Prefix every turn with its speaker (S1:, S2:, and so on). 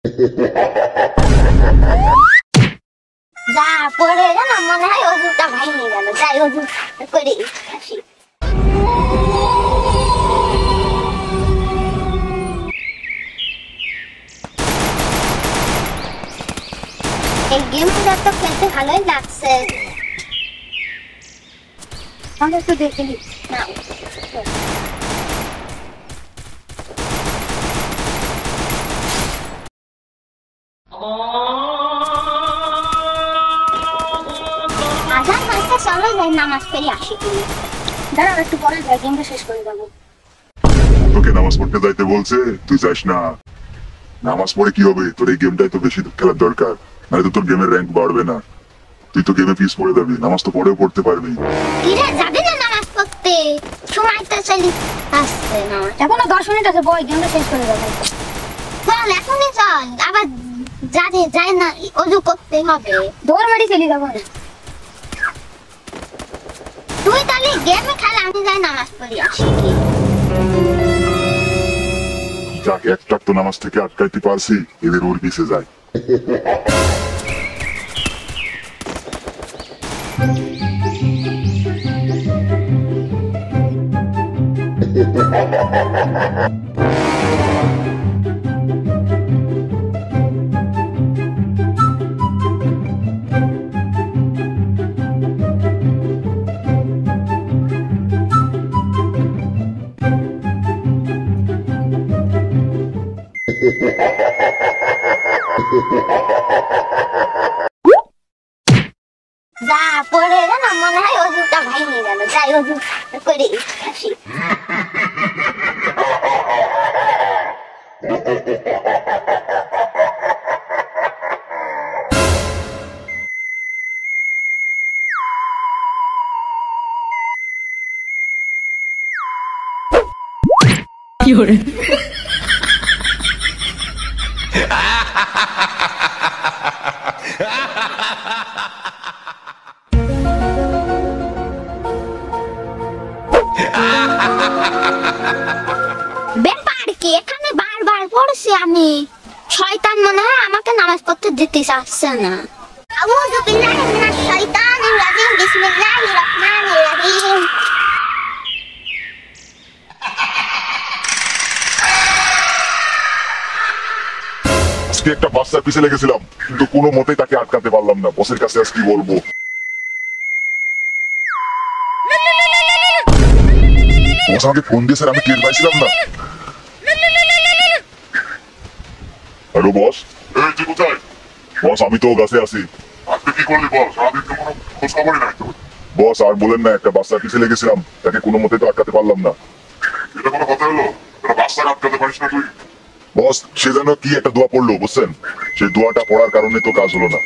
S1: যা পড়ে না মনে হয় ওজুটা ভাঙে গেল, যাই ওজু করে আসি। এই গেমটা তো খেলতে ভালোই লাগছে, আমরা তো দেখে নি না। আজান মাসে চলো যাই নামাজ পড়ে আসি। দাঁড়াও একটু পরে যাই, গেমটা শেষ করে দেবো।
S2: তোকে নামাজ পড়তে যাইতে বলছে, তুই যাস না। নামাজ পড়ে কি হবে, তোর এই গেমটাই তো বেশি খেলার দরকার, নাহলে তো তোর গেমের র্যাঙ্ক বাড়বে না। তুই তো গেমে পিস পড়ে যাবি, নামাজ তো পড়েও পড়তে পারবি।
S1: কিরে যাবি না নামাজ পড়তে? সময় তো চলি আসছে না, এখনো 10 মিনিট আছে, বই গেমটা শেষ করে দেবো। চল এখনই চল, আবার যায় না ওযু করতে হবে, দৌড় মারি চলে যাবো না। তুই তাহলে গেমে খেলা, আমি যাই নামাজ পড়ি আসি।
S2: যাকে একটা তো নামাজ থেকে আটকাইতে পারছি, এদের ওর পিছে যায়।
S1: যা পড়ে না মনে হয় ওজুটা ভাঙে গেল, যাই ওজু করে আসি।
S3: কি করে
S1: ব্যাপার কি এখানে বারবার পড়ছি আমি? শয়তান মনে হয় আমাকে নামাজ পড়তে দিতে চাচ্ছে না। আউযু বিল্লাহি মিনাশ শাইতানির রাজিম, বিসমিল্লাহির রহমানির রহিম।
S2: আজকে একটা বাচ্চার পিছে লেগেছিলাম, কিন্তু কোনো মতেই তাকে আটকাতে পারলাম না। বসের কাছে আজ কি বলবো? বস আমাকে ফোন দিয়েছে, আমি টের পাইছিলাম না। Hello boss. এই তুই কোথায়? বস আমি তো গাছে আছি। আজকে কি করলি বল? সারাদিন তো কোনো খোঁজ খবরই নাই তো। বস আর বলেন না, একটা বাচ্চার পিছে লেগেছিলাম, তাকে কোনো মতেই তো আটকাতে পারলাম না। এটা কোনো কথা হলো? একটা বাচ্চাকে আটকাতে পারিস না তুই? বস সে যেন কি একটা দোয়া পড়লো বুঝছেন, সেই দোয়াটা পড়ার কারণে তো কাজ হলো না।